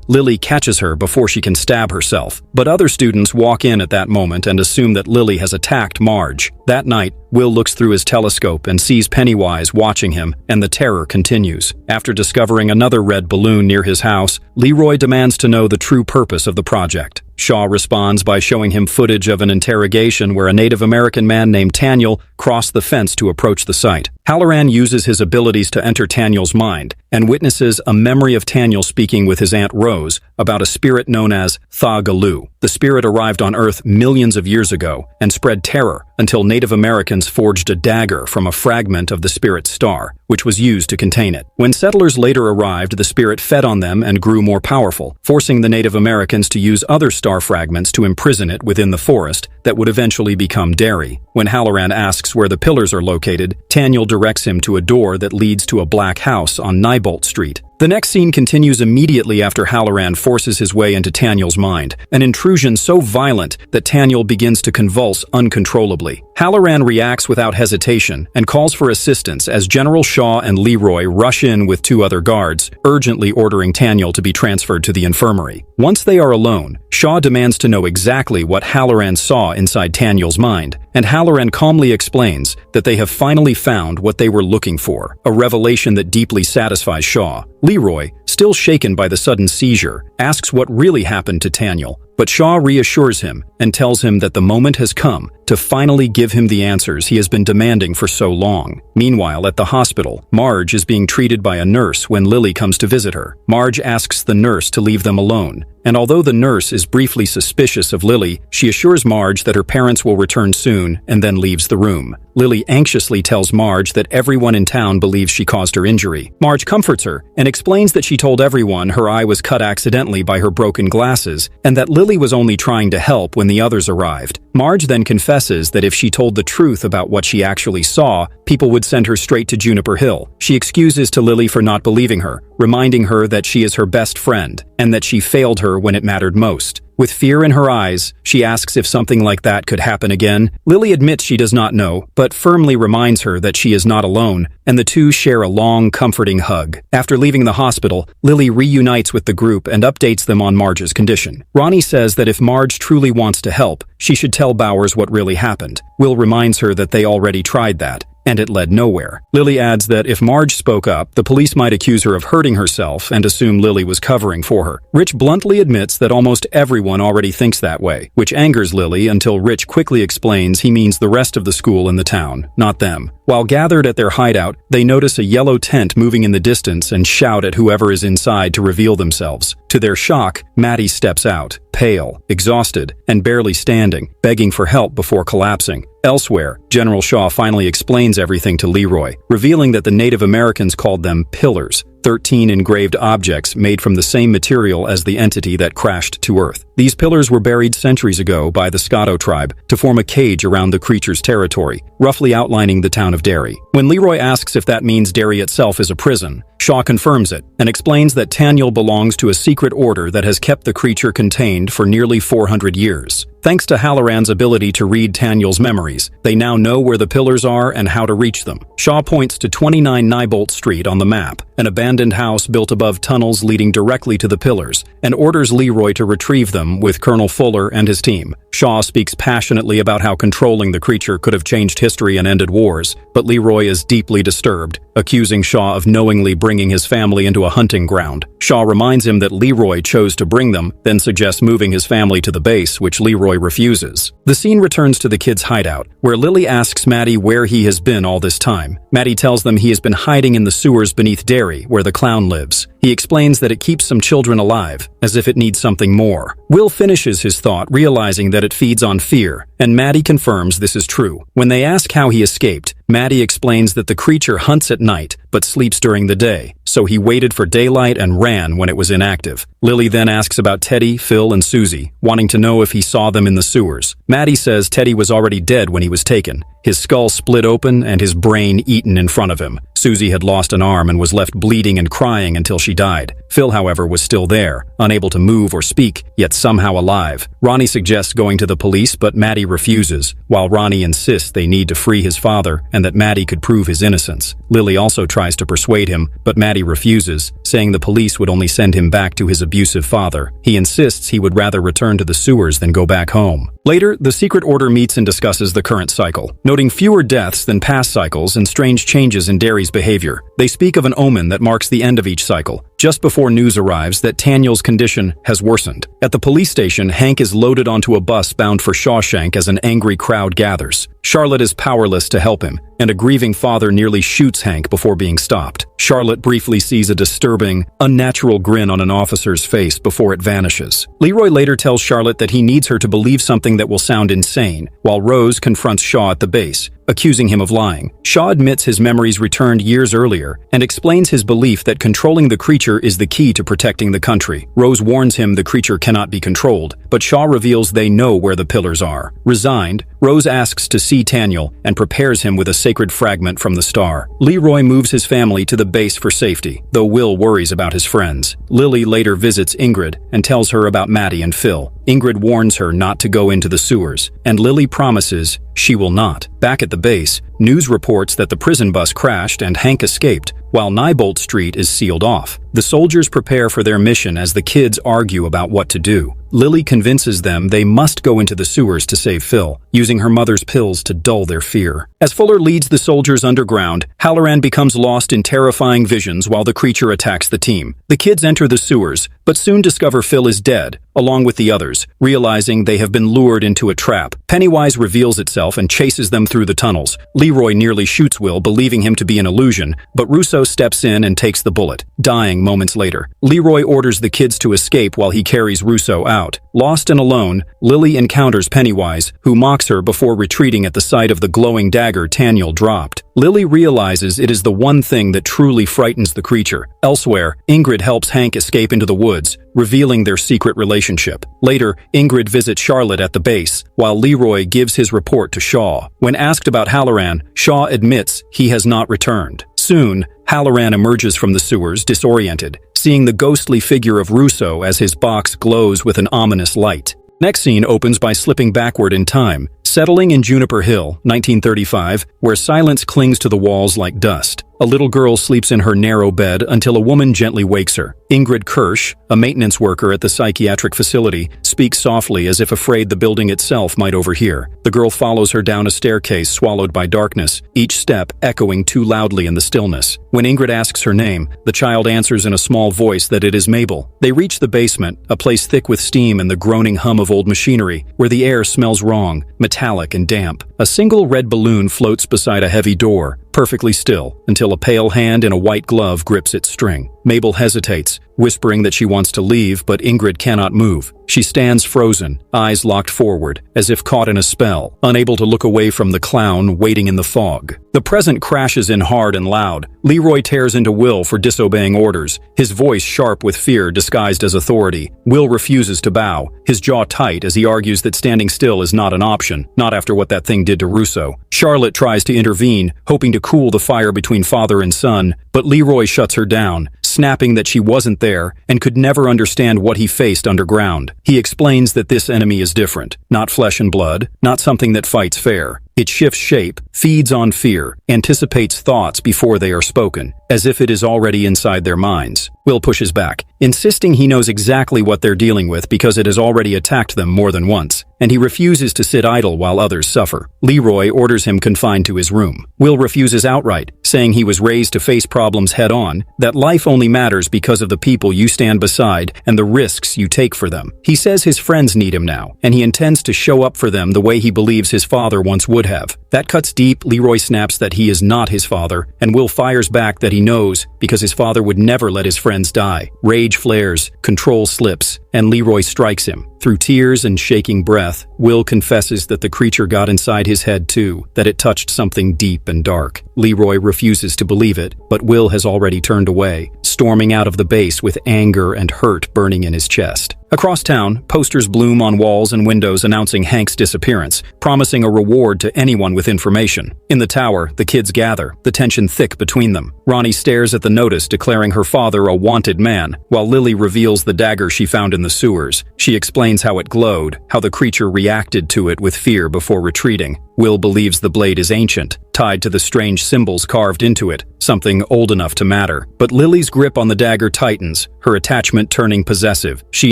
Speaker 1: Lily catches her before she can stab herself, but other students walk in at that moment and assume that Lily has attacked Marge. That night, Will looks through his telescope and sees Pennywise watching him, and the terror continues. After discovering another red balloon near his house, Leroy demands to know the true purpose of the project. Shaw responds by showing him footage of an interrogation where a Native American man named Taniel crossed the fence to approach the site. Halloran uses his abilities to enter Taniel's mind and witnesses a memory of Taniel speaking with his Aunt Rose about a spirit known as Tha-Galu. The spirit arrived on Earth millions of years ago and spread terror until Native Americans forged a dagger from a fragment of the spirit's star, which was used to contain it. When settlers later arrived, the spirit fed on them and grew more powerful, forcing the Native Americans to use other star fragments to imprison it within the forest that would eventually become Derry. When Halloran asks where the pillars are located, Taniel directs him to a door that leads to a black house on Neibolt Street. The next scene continues immediately after Halloran forces his way into Taniel's mind, an intrusion so violent that Taniel begins to convulse uncontrollably. Halloran reacts without hesitation and calls for assistance as General Shaw and Leroy rush in with 2 other guards, urgently ordering Taniel to be transferred to the infirmary. Once they are alone, Shaw demands to know exactly what Halloran saw inside Taniel's mind, and Halloran calmly explains that they have finally found what they were looking for, a revelation that deeply satisfies Shaw. Leroy, still shaken by the sudden seizure, asks what really happened to Taniel, but Shaw reassures him and tells him that the moment has come to finally give him the answers he has been demanding for so long. Meanwhile, at the hospital, Marge is being treated by a nurse when Lily comes to visit her. Marge asks the nurse to leave them alone, and although the nurse is briefly suspicious of Lily, she assures Marge that her parents will return soon and then leaves the room. Lily anxiously tells Marge that everyone in town believes she caused her injury. Marge comforts her and explains that she told everyone her eye was cut accidentally by her broken glasses and that Lily was only trying to help when the others arrived. Marge then confesses that if she told the truth about what she actually saw, people would send her straight to Juniper Hill. She excuses to Lily for not believing her, reminding her that she is her best friend and that she failed her when it mattered most. With fear in her eyes, she asks if something like that could happen again. Lily admits she does not know, but firmly reminds her that she is not alone, and the two share a long, comforting hug. After leaving the hospital, Lily reunites with the group and updates them on Marge's condition. Ronnie says that if Marge truly wants to help, she should tell Bowers what really happened. Will reminds her that they already tried that, and it led nowhere. Lily adds that if Marge spoke up, the police might accuse her of hurting herself and assume Lily was covering for her. Rich bluntly admits that almost everyone already thinks that way, which angers Lily until Rich quickly explains he means the rest of the school in the town, not them. While gathered at their hideout, they notice a yellow tent moving in the distance and shout at whoever is inside to reveal themselves. To their shock, Maddie steps out, pale, exhausted, and barely standing, begging for help before collapsing. Elsewhere, General Shaw finally explains everything to Leroy, revealing that the Native Americans called them pillars, 13 engraved objects made from the same material as the entity that crashed to Earth. These pillars were buried centuries ago by the Scotto tribe to form a cage around the creature's territory, roughly outlining the town of Derry. When Leroy asks if that means Derry itself is a prison, Shaw confirms it and explains that Taniel belongs to a secret order that has kept the creature contained for nearly 400 years. Thanks to Halloran's ability to read Taniel's memories, they now know where the pillars are and how to reach them. Shaw points to 29 Neibolt Street on the map, an abandoned house built above tunnels leading directly to the pillars, and orders Leroy to retrieve them with Colonel Fuller and his team. Shaw speaks passionately about how controlling the creature could have changed history and ended wars, but Leroy is deeply disturbed, accusing Shaw of knowingly bringing his family into a hunting ground. Shaw reminds him that Leroy chose to bring them, then suggests moving his family to the base, which Leroy refuses. The scene returns to the kids' hideout, where Lily asks Maddie where he has been all this time. Maddie tells them he has been hiding in the sewers beneath Derry, where the clown lives. He explains that it keeps some children alive, as if it needs something more. Will finishes his thought, realizing that it feeds on fear, and Maddie confirms this is true. When they ask how he escaped, Maddie explains that the creature hunts at night, but sleeps during the day, so he waited for daylight and ran when it was inactive. Lily then asks about Teddy, Phil, and Susie, wanting to know if he saw them in the sewers. Maddie says Teddy was already dead when he was taken, his skull split open and his brain eaten in front of him. Susie had lost an arm and was left bleeding and crying until she died. Phil, however, was still there, unable to move or speak, yet somehow alive. Ronnie suggests going to the police, but Maddie refuses, while Ronnie insists they need to free his father and that Maddie could prove his innocence. Lily also tries to persuade him, but Maddie refuses, saying the police would only send him back to his abusive father. He insists he would rather return to the sewers than go back home. Later, the secret order meets and discusses the current cycle, noting fewer deaths than past cycles and strange changes in Derry's behavior. They speak of an omen that marks the end of each cycle, just before news arrives that Taniel's condition has worsened. At the police station, Hank is loaded onto a bus bound for Shawshank as an angry crowd gathers. Charlotte is powerless to help him, and a grieving father nearly shoots Hank before being stopped. Charlotte briefly sees a disturbing, unnatural grin on an officer's face before it vanishes. Leroy later tells Charlotte that he needs her to believe something that will sound insane, while Rose confronts Shaw at the base, accusing him of lying. Shaw admits his memories returned years earlier and explains his belief that controlling the creature is the key to protecting the country. Rose warns him the creature cannot be controlled, but Shaw reveals they know where the pillars are. Resigned, Rose asks to see Taniel and prepares him with a sacred fragment from the star. Leroy moves his family to the base for safety, though Will worries about his friends. Lily later visits Ingrid and tells her about Maddie and Phil. Ingrid warns her not to go into the sewers, and Lily promises she will not. Back at the base, news reports that the prison bus crashed and Hank escaped, while Neibolt Street is sealed off. The soldiers prepare for their mission as the kids argue about what to do. Lily convinces them they must go into the sewers to save Phil, using her mother's pills to dull their fear. As Fuller leads the soldiers underground, Halloran becomes lost in terrifying visions while the creature attacks the team. The kids enter the sewers, but soon discover Phil is dead, along with the others, realizing they have been lured into a trap. Pennywise reveals itself and chases them through the tunnels. Leroy nearly shoots Will, believing him to be an illusion, but Russo steps in and takes the bullet, dying moments later. Leroy orders the kids to escape while he carries Russo out. Lost and alone, Lily encounters Pennywise, who mocks her before retreating at the sight of the glowing dagger Taniel dropped. Lily realizes it is the one thing that truly frightens the creature. Elsewhere, Ingrid helps Hank escape into the woods, revealing their secret relationship. Later, Ingrid visits Charlotte at the base, while Leroy gives his report to Shaw. When asked about Halloran, Shaw admits he has not returned. Soon, Halloran emerges from the sewers, disoriented, seeing the ghostly figure of Russo as his box glows with an ominous light. Next scene opens by slipping backward in time, settling in Juniper Hill, 1935, where silence clings to the walls like dust. A little girl sleeps in her narrow bed until a woman gently wakes her. Ingrid Kirsch, a maintenance worker at the psychiatric facility, speaks softly as if afraid the building itself might overhear. The girl follows her down a staircase swallowed by darkness, each step echoing too loudly in the stillness. When Ingrid asks her name, the child answers in a small voice that it is Mabel. They reach the basement, a place thick with steam and the groaning hum of old machinery, where the air smells wrong, metallic and damp. A single red balloon floats beside a heavy door, perfectly still, until a pale hand in a white glove grips its string. Mabel hesitates, whispering that she wants to leave, but Ingrid cannot move. She stands frozen, eyes locked forward, as if caught in a spell, unable to look away from the clown waiting in the fog. The present crashes in hard and loud. Leroy tears into Will for disobeying orders, his voice sharp with fear disguised as authority. Will refuses to bow, his jaw tight as he argues that standing still is not an option, not after what that thing did to Russo. Charlotte tries to intervene, hoping to cool the fire between father and son, but Leroy shuts her down, snapping that she wasn't there and could never understand what he faced underground. He explains that this enemy is different, not flesh and blood, not something that fights fair. It shifts shape, feeds on fear, anticipates thoughts before they are spoken, as if it is already inside their minds. Will pushes back, insisting he knows exactly what they're dealing with because it has already attacked them more than once, and he refuses to sit idle while others suffer. Leroy orders him confined to his room. Will refuses outright, saying he was raised to face problems head-on, that life only matters because of the people you stand beside and the risks you take for them. He says his friends need him now, and he intends to show up for them the way he believes his father once would have. That cuts deep. Leroy snaps that he is not his father, and Will fires back that he knows because his father would never let his friends die. Rage flares, control slips, and Leroy strikes him. Through tears and shaking breath, Will confesses that the creature got inside his head too, that it touched something deep and dark. Leroy refuses to believe it, but Will has already turned away, storming out of the base with anger and hurt burning in his chest. Across town, posters bloom on walls and windows announcing Hank's disappearance, promising a reward to anyone with information. In the tower, the kids gather, the tension thick between them. Ronnie stares at the notice declaring her father a wanted man, while Lily reveals the dagger she found in the sewers. She explains how it glowed, how the creature reacted to it with fear before retreating. Will believes the blade is ancient, tied to the strange symbols carved into it, something old enough to matter. But Lily's grip on the dagger tightens, her attachment turning possessive. She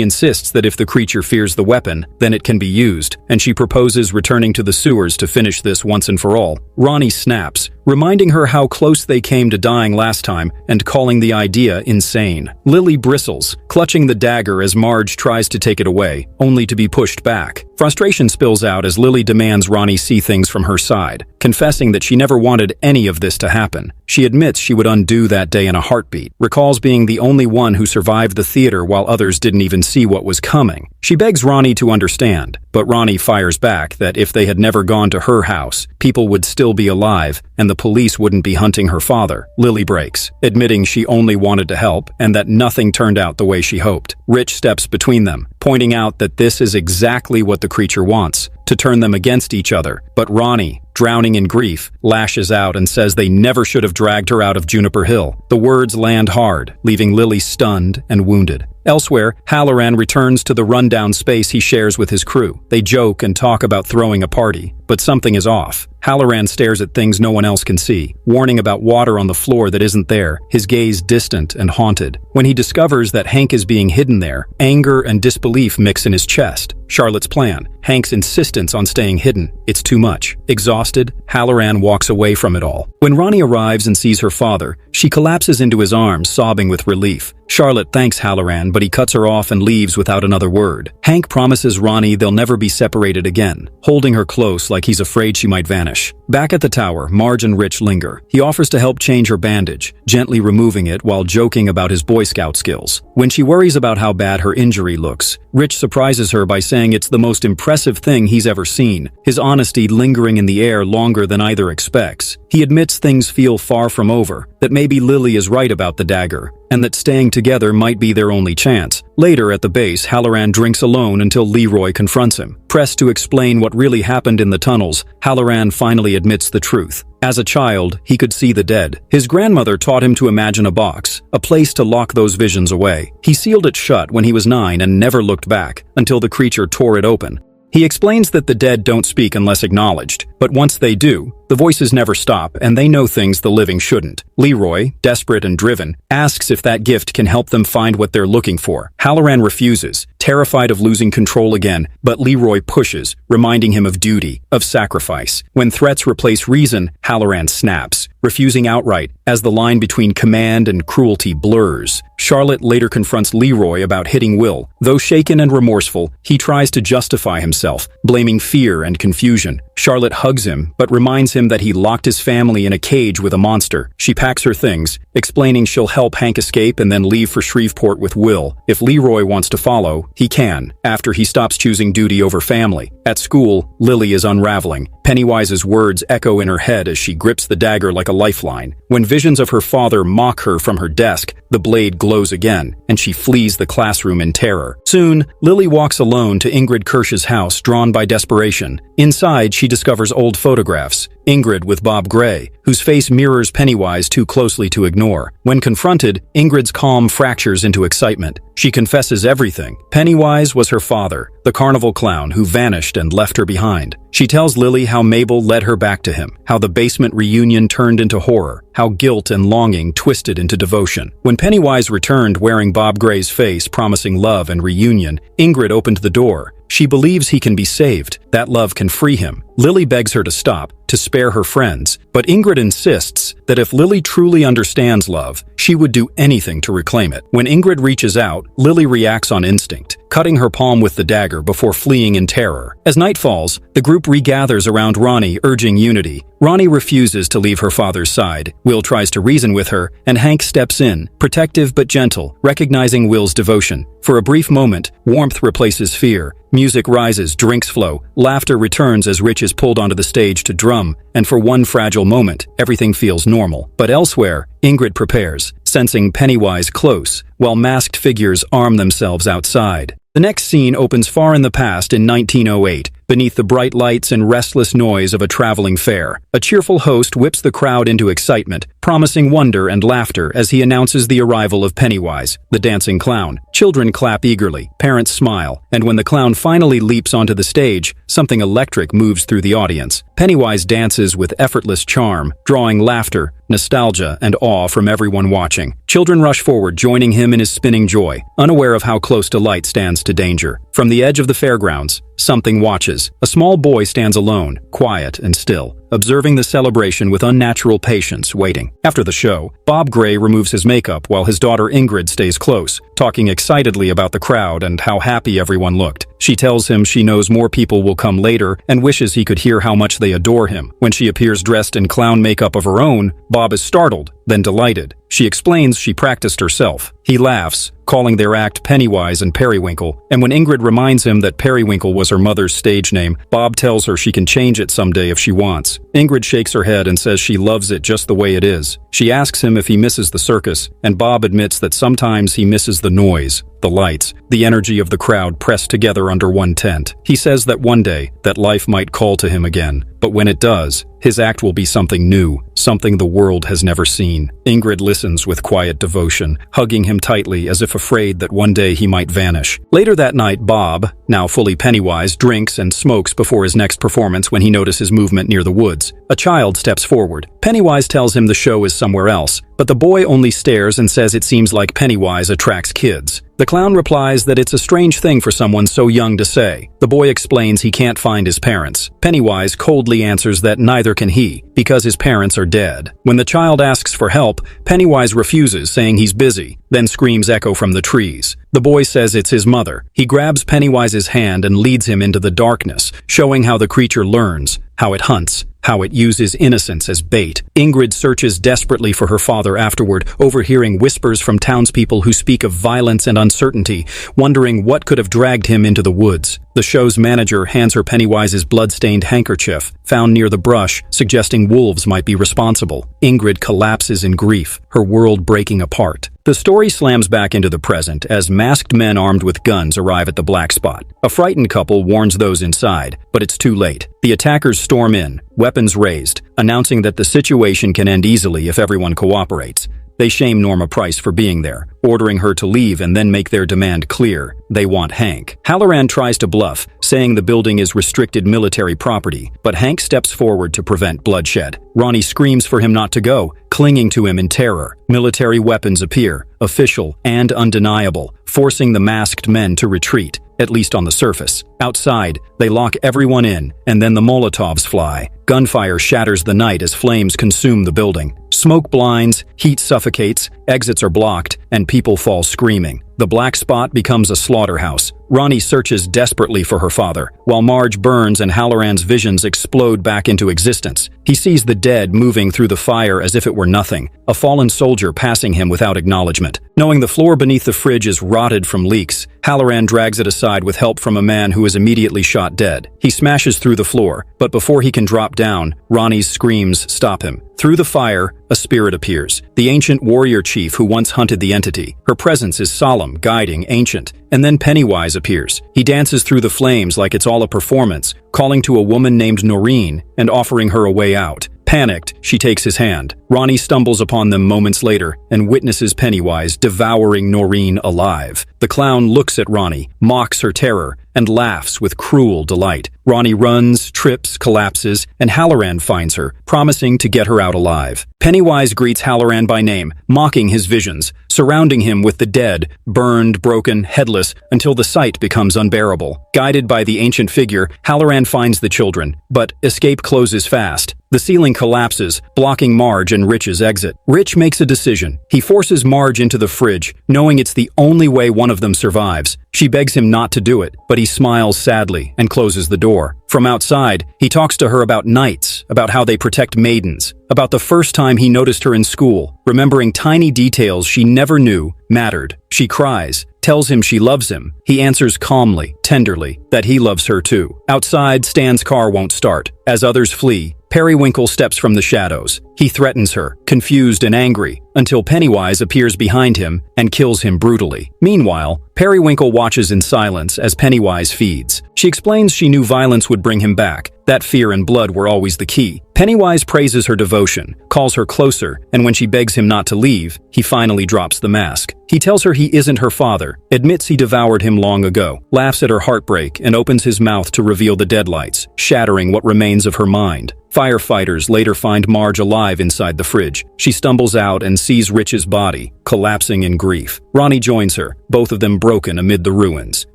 Speaker 1: insists that if the creature fears the weapon, then it can be used, and she proposes returning to the sewers to finish this once and for all. Ronnie snaps, reminding her how close they came to dying last time and calling the idea insane. Lily bristles, clutching the dagger as Marge tries to take it away, only to be pushed back. Frustration spills out as Lily demands Ronnie see things from her side, confessing that she never wanted any of this to happen. She admits she would undo that day in a heartbeat, recalls being the only one who survived the theater while others didn't even see what was coming. She begs Ronnie to understand, but Ronnie fires back that if they had never gone to her house, people would still be alive and the police wouldn't be hunting her father. Lily breaks, admitting she only wanted to help and that nothing turned out the way she hoped. Rich steps between them, pointing out that this is exactly what the creature wants, to turn them against each other. But Ronnie, drowning in grief, lashes out and says they never should have dragged her out of Juniper Hill. The words land hard, leaving Lily stunned and wounded. Elsewhere, Halloran returns to the rundown space he shares with his crew. They joke and talk about throwing a party, but something is off. Halloran stares at things no one else can see, warning about water on the floor that isn't there, his gaze distant and haunted. When he discovers that Hank is being hidden there, anger and disbelief mix in his chest. Charlotte's plan, Hank's insistence on staying hidden, it's too much. Exhausted, Halloran walks away from it all. When Ronnie arrives and sees her father, she collapses into his arms, sobbing with relief. Charlotte thanks Halloran, but he cuts her off and leaves without another word. Hank promises Ronnie they'll never be separated again, holding her close like he's afraid she might vanish. Back at the tower, Marge and Rich linger. He offers to help change her bandage, gently removing it while joking about his Boy Scout skills. When she worries about how bad her injury looks, Rich surprises her by saying it's the most impressive thing he's ever seen, his honesty lingering in the air longer than either expects. He admits things feel far from over, that maybe Lily is right about the dagger, and that staying together might be their only chance. Later at the base, Halloran drinks alone until Leroy confronts him. Pressed to explain what really happened in the tunnels, Halloran finally admits the truth. As a child, he could see the dead. His grandmother taught him to imagine a box, a place to lock those visions away. He sealed it shut when he was 9 and never looked back, until the creature tore it open. He explains that the dead don't speak unless acknowledged, but once they do, the voices never stop and they know things the living shouldn't. Leroy, desperate and driven, asks if that gift can help them find what they're looking for. Halloran refuses, terrified of losing control again, but Leroy pushes, reminding him of duty, of sacrifice. When threats replace reason, Halloran snaps, refusing outright as the line between command and cruelty blurs. Charlotte later confronts Leroy about hitting Will. Though shaken and remorseful, he tries to justify himself, blaming fear and confusion. Charlotte hugs him, but reminds him that he locked his family in a cage with a monster. She packs her things, explaining she'll help Hank escape and then leave for Shreveport with Will. If Leroy wants to follow, he can, after he stops choosing duty over family. At school, Lily is unraveling. Pennywise's words echo in her head as she grips the dagger like a lifeline. When visions of her father mock her from her desk, the blade glows again, and she flees the classroom in terror. Soon, Lily walks alone to Ingrid Kirsch's house, drawn by desperation. Inside, she discovers old photographs. Ingrid with Bob Gray, whose face mirrors Pennywise too closely to ignore. When confronted, Ingrid's calm fractures into excitement. She confesses everything. Pennywise was her father, the carnival clown who vanished and left her behind. She tells Lily how Mabel led her back to him, how the basement reunion turned into horror, how guilt and longing twisted into devotion. When Pennywise returned wearing Bob Gray's face, promising love and reunion, Ingrid opened the door. She believes he can be saved, that love can free him. Lily begs her to stop, to spare her friends, but Ingrid insists that if Lily truly understands love, she would do anything to reclaim it. When Ingrid reaches out, Lily reacts on instinct, cutting her palm with the dagger before fleeing in terror. As night falls, the group regathers around Ronnie, urging unity. Ronnie refuses to leave her father's side. Will tries to reason with her, and Hank steps in, protective but gentle, recognizing Will's devotion. For a brief moment, warmth replaces fear. Music rises, drinks flow, laughter returns as Rich is pulled onto the stage to drum, and for one fragile moment, everything feels normal. But elsewhere, Ingrid prepares, sensing Pennywise close, while masked figures arm themselves outside. The next scene opens far in the past in 1908, beneath the bright lights and restless noise of a traveling fair. A cheerful host whips the crowd into excitement, promising wonder and laughter as he announces the arrival of Pennywise, the dancing clown. Children clap eagerly, parents smile, and when the clown finally leaps onto the stage, something electric moves through the audience. Pennywise dances with effortless charm, drawing laughter, nostalgia, and awe from everyone watching. Children rush forward, joining him in his spinning joy, unaware of how close delight stands to danger. From the edge of the fairgrounds, something watches. A small boy stands alone, quiet and still, observing the celebration with unnatural patience, waiting. After the show, Bob Gray removes his makeup while his daughter Ingrid stays close, talking excitedly about the crowd and how happy everyone looked. She tells him she knows more people will come later and wishes he could hear how much they adore him. When she appears dressed in clown makeup of her own, Bob is startled, then delighted. She explains she practiced herself. He laughs, calling their act Pennywise and Periwinkle, and when Ingrid reminds him that Periwinkle was her mother's stage name, Bob tells her she can change it someday if she wants. Ingrid shakes her head and says she loves it just the way it is. She asks him if he misses the circus, and Bob admits that sometimes he misses the noise. the lights, the energy of the crowd pressed together under one tent. He says that one day, that life might call to him again. But when it does, his act will be something new, something the world has never seen. Ingrid listens with quiet devotion, hugging him tightly as if afraid that one day he might vanish. Later that night, Bob, now fully Pennywise, drinks and smokes before his next performance when he notices movement near the woods. A child steps forward. Pennywise tells him the show is somewhere else, but the boy only stares and says it seems like Pennywise attracts kids. The clown replies that it's a strange thing for someone so young to say. The boy explains he can't find his parents. Pennywise coldly answers that neither can he, because his parents are dead. When the child asks for help, Pennywise refuses, saying he's busy, then screams echo from the trees. The boy says it's his mother. He grabs Pennywise's hand and leads him into the darkness, showing how the creature learns, how it hunts, how it uses innocence as bait. Ingrid searches desperately for her father afterward, overhearing whispers from townspeople who speak of violence and uncertainty, wondering what could have dragged him into the woods. The show's manager hands her Pennywise's blood-stained handkerchief, found near the brush, suggesting wolves might be responsible. Ingrid collapses in grief, her world breaking apart. The story slams back into the present as masked men armed with guns arrive at the black spot. A frightened couple warns those inside, but it's too late. The attackers storm in, weapons raised, announcing that the situation can end easily if everyone cooperates. They shame Norma Price for being there, ordering her to leave and then make their demand clear. They want Hank. Halloran tries to bluff, saying the building is restricted military property, but Hank steps forward to prevent bloodshed. Ronnie screams for him not to go, clinging to him in terror. Military weapons appear, official and undeniable, forcing the masked men to retreat, at least on the surface. Outside, they lock everyone in, and then the Molotovs fly. Gunfire shatters the night as flames consume the building. Smoke blinds, heat suffocates, exits are blocked, and people fall screaming. The black spot becomes a slaughterhouse. Ronnie searches desperately for her father, while Marge burns and Halloran's visions explode back into existence. He sees the dead moving through the fire as if it were nothing, a fallen soldier passing him without acknowledgement. Knowing the floor beneath the fridge is rotted from leaks, Halloran drags it aside with help from a man who is immediately shot dead. He smashes through the floor, but before he can drop down, Ronnie's screams stop him. Through the fire, a spirit appears, the ancient warrior chief who once hunted the entity. Her presence is solemn, guiding, ancient. And then Pennywise appears. He dances through the flames like it's all a performance, calling to a woman named Noreen and offering her a way out. Panicked, she takes his hand. Ronnie stumbles upon them moments later and witnesses Pennywise devouring Noreen alive. The clown looks at Ronnie, mocks her terror, and laughs with cruel delight. Ronnie runs, trips, collapses, and Halloran finds her, promising to get her out alive. Pennywise greets Halloran by name, mocking his visions, surrounding him with the dead, burned, broken, headless, until the sight becomes unbearable. Guided by the ancient figure, Halloran finds the children, but escape closes fast. The ceiling collapses, blocking Marge and Rich's exit. Rich makes a decision. He forces Marge into the fridge, knowing it's the only way one of them survives. She begs him not to do it, but he smiles sadly and closes the door. From outside, he talks to her about knights, about how they protect maidens, about the first time he noticed her in school, remembering tiny details she never knew mattered. She cries, tells him she loves him. He answers calmly, tenderly, that he loves her too. Outside, Stan's car won't start. As others flee, Periwinkle steps from the shadows. He threatens her, confused and angry, until Pennywise appears behind him and kills him brutally. Meanwhile, Periwinkle watches in silence as Pennywise feeds. She explains she knew violence would bring him back, that fear and blood were always the key. Pennywise praises her devotion, calls her closer, and when she begs him not to leave, he finally drops the mask. He tells her he isn't her father, admits he devoured him long ago, laughs at her heartbreak, and opens his mouth to reveal the deadlights, shattering what remains of her mind. Firefighters later find Marge alive inside the fridge. She stumbles out and sees Rich's body, collapsing in grief. Ronnie joins her, both of them broken amid the ruins.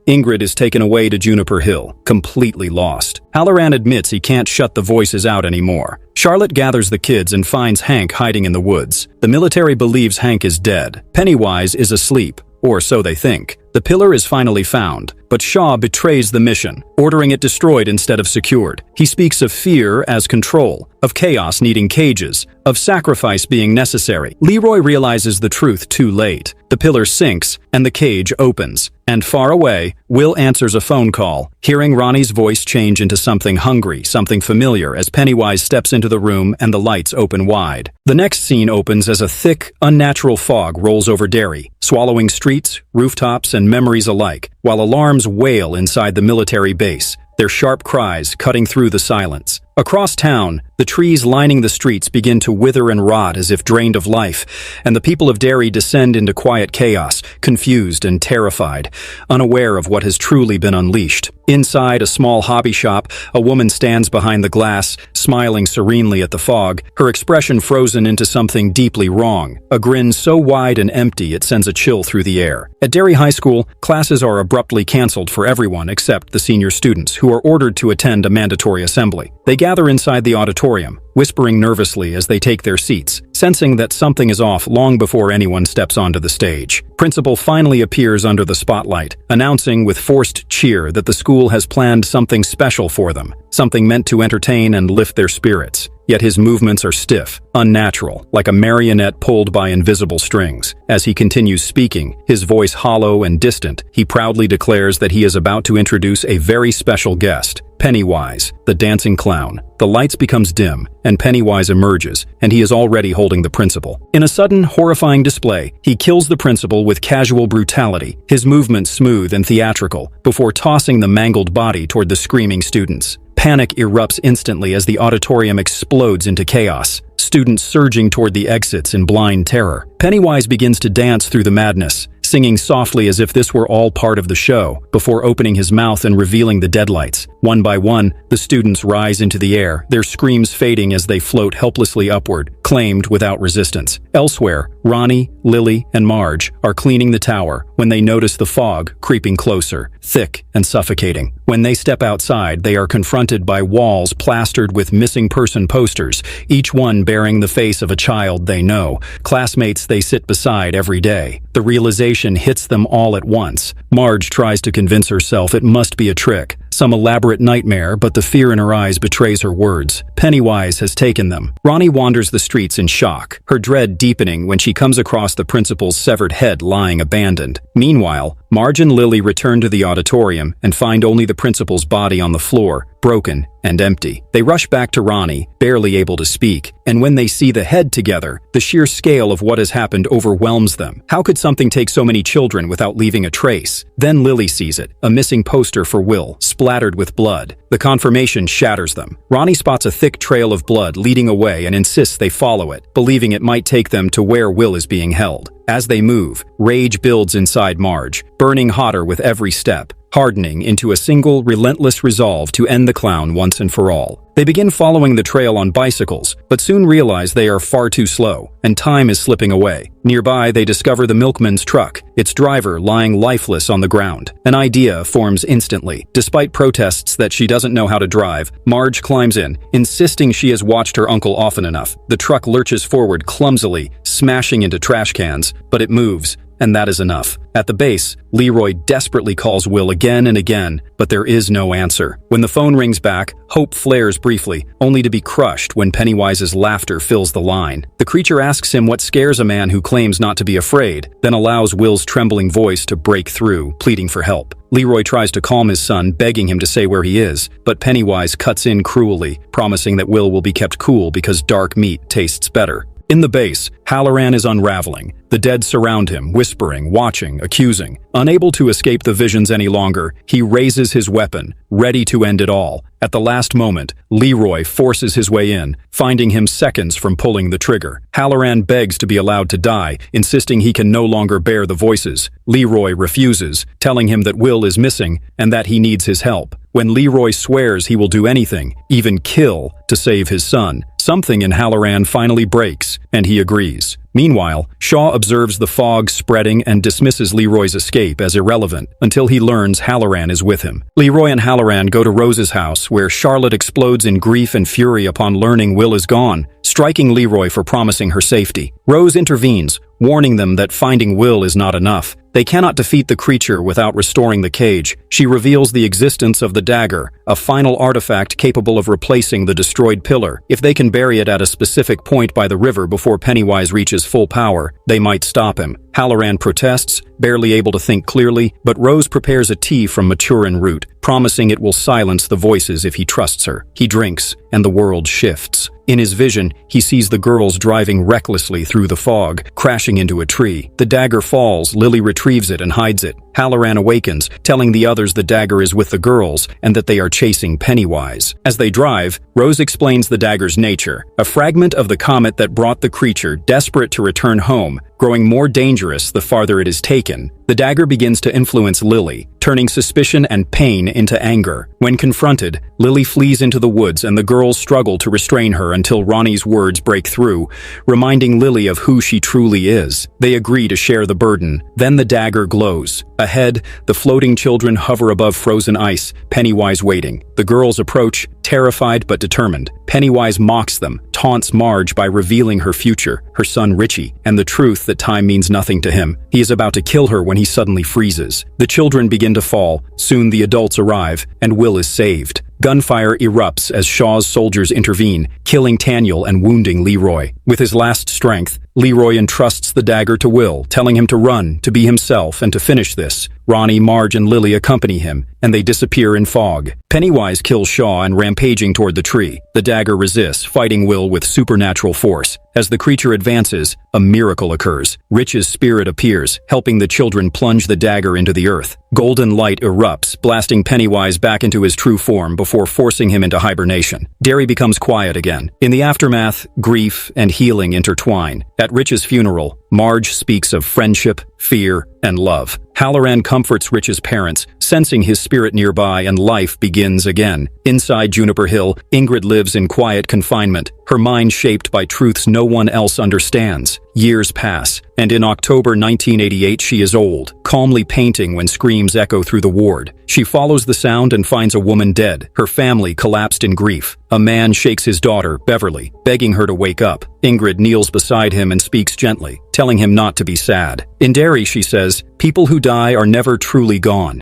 Speaker 1: Ingrid is taken away to Juniper Hill, completely lost. Halloran admits he can't shut the voices out anymore. Charlotte gathers the kids and finds Hank hiding in the woods. The military believes Hank is dead. Pennywise is asleep, or so they think. The pillar is finally found, but Shaw betrays the mission, ordering it destroyed instead of secured. He speaks of fear as control, of chaos needing cages, of sacrifice being necessary. Leroy realizes the truth too late. The pillar sinks, and the cage opens. And far away, Will answers a phone call, hearing Ronnie's voice change into something hungry, something familiar, as Pennywise steps into the room and the lights open wide. The next scene opens as a thick, unnatural fog rolls over Derry, swallowing streets, rooftops, and memories alike, while alarms wail inside the military base, their sharp cries cutting through the silence. Across town, the trees lining the streets begin to wither and rot as if drained of life, and the people of Derry descend into quiet chaos, confused and terrified, unaware of what has truly been unleashed. Inside a small hobby shop, a woman stands behind the glass, smiling serenely at the fog, her expression frozen into something deeply wrong, a grin so wide and empty it sends a chill through the air. At Derry High School, classes are abruptly canceled for everyone except the senior students, who are ordered to attend a mandatory assembly. They gather inside the auditorium, whispering nervously as they take their seats, sensing that something is off long before anyone steps onto the stage. Principal finally appears under the spotlight, announcing with forced cheer that the school has planned something special for them, something meant to entertain and lift their spirits. Yet his movements are stiff, unnatural, like a marionette pulled by invisible strings. As he continues speaking, his voice hollow and distant, he proudly declares that he is about to introduce a very special guest, Pennywise, the dancing clown. The lights becomes dim, and Pennywise emerges, and he is already holding the principal. In a sudden, horrifying display, he kills the principal with casual brutality, his movements smooth and theatrical, before tossing the mangled body toward the screaming students. Panic erupts instantly as the auditorium explodes into chaos, students surging toward the exits in blind terror. Pennywise begins to dance through the madness, singing softly as if this were all part of the show, before opening his mouth and revealing the deadlights. One by one, the students rise into the air, their screams fading as they float helplessly upward, claimed without resistance. Elsewhere, Ronnie, Lily, and Marge are cleaning the tower when they notice the fog creeping closer, thick and suffocating. When they step outside, they are confronted by walls plastered with missing person posters, each one bearing the face of a child they know, classmates they sit beside every day. The realization hits them all at once. Marge tries to convince herself it must be a trick, some elaborate nightmare, but the fear in her eyes betrays her words. Pennywise has taken them. Ronnie wanders the streets in shock, her dread deepening when she comes across the principal's severed head lying abandoned. Meanwhile, Marge and Lily return to the auditorium and find only the principal's body on the floor, broken and empty. They rush back to Ronnie, barely able to speak, and when they see the head together, the sheer scale of what has happened overwhelms them. How could something take so many children without leaving a trace? Then Lily sees it, a missing poster for Will, splattered with blood. The confirmation shatters them. Ronnie spots a thick trail of blood leading away and insists they follow it, believing it might take them to where Will is being held. As they move, rage builds inside Marge, burning hotter with every step, hardening into a single, relentless resolve to end the clown once and for all. They begin following the trail on bicycles, but soon realize they are far too slow, and time is slipping away. Nearby, they discover the milkman's truck, its driver lying lifeless on the ground. An idea forms instantly. Despite protests that she doesn't know how to drive, Marge climbs in, insisting she has watched her uncle often enough. The truck lurches forward clumsily, smashing into trash cans, but it moves, and that is enough. At the base, Leroy desperately calls Will again and again, but there is no answer. When the phone rings back, hope flares briefly, only to be crushed when Pennywise's laughter fills the line. The creature asks him what scares a man who claims not to be afraid, then allows Will's trembling voice to break through, pleading for help. Leroy tries to calm his son, begging him to say where he is, but Pennywise cuts in cruelly, promising that Will be kept cool because dark meat tastes better. In the base, Halloran is unraveling. The dead surround him, whispering, watching, accusing. Unable to escape the visions any longer, he raises his weapon, ready to end it all. At the last moment, Leroy forces his way in, finding him seconds from pulling the trigger. Halloran begs to be allowed to die, insisting he can no longer bear the voices. Leroy refuses, telling him that Will is missing and that he needs his help. When Leroy swears he will do anything, even kill, to save his son, something in Halloran finally breaks, and he agrees. Meanwhile, Shaw observes the fog spreading and dismisses Leroy's escape as irrelevant until he learns Halloran is with him. Leroy and Halloran go to Rose's house, where Charlotte explodes in grief and fury upon learning Will is gone, striking Leroy for promising her safety. Rose intervenes, warning them that finding Will is not enough. They cannot defeat the creature without restoring the cage. She reveals the existence of the dagger, a final artifact capable of replacing the destroyed pillar. If they can bury it at a specific point by the river before Pennywise reaches full power, they might stop him. Halloran protests, barely able to think clearly, but Rose prepares a tea from maturin root, promising it will silence the voices if he trusts her. He drinks, and the world shifts. In his vision, he sees the girls driving recklessly through the fog, crashing into a tree. The dagger falls, Lily retrieves it and hides it. Halloran awakens, telling the others the dagger is with the girls and that they are chasing Pennywise. As they drive, Rose explains the dagger's nature, a fragment of the comet that brought the creature, desperate to return home, growing more dangerous the farther it is taken. The dagger begins to influence Lily, turning suspicion and pain into anger. When confronted, Lily flees into the woods and the girls struggle to restrain her until Ronnie's words break through, reminding Lily of who she truly is. They agree to share the burden. Then the dagger glows. Ahead, the floating children hover above frozen ice, Pennywise waiting. The girls approach, terrified but determined. Pennywise mocks them, taunts Marge by revealing her future, her son Richie, and the truth that time means nothing to him. He is about to kill her when he suddenly freezes. The children begin to fall. Soon the adults arrive, and Will is saved. Gunfire erupts as Shaw's soldiers intervene, killing Taniel and wounding Leroy. With his last strength, Leroy entrusts the dagger to Will, telling him to run, to be himself, and to finish this. Ronnie, Marge, and Lily accompany him, and they disappear in fog. Pennywise kills Shaw and rampaging toward the tree. The dagger resists, fighting Will with supernatural force. As the creature advances, a miracle occurs. Rich's spirit appears, helping the children plunge the dagger into the earth. Golden light erupts, blasting Pennywise back into his true form before forcing him into hibernation. Derry becomes quiet again. In the aftermath, grief and healing intertwine. At Rich's funeral, Marge speaks of friendship, fear, and love. Halloran comforts Rich's parents, sensing his spirit nearby, and life begins again. Inside Juniper Hill, Ingrid lives in quiet confinement, her mind shaped by truths no one else understands. Years pass, and in October 1988 she is old, calmly painting when screams echo through the ward. She follows the sound and finds a woman dead, her family collapsed in grief. A man shakes his daughter, Beverly, begging her to wake up. Ingrid kneels beside him and speaks gently, telling him not to be sad. In Derry, she says, "People who die are never truly gone.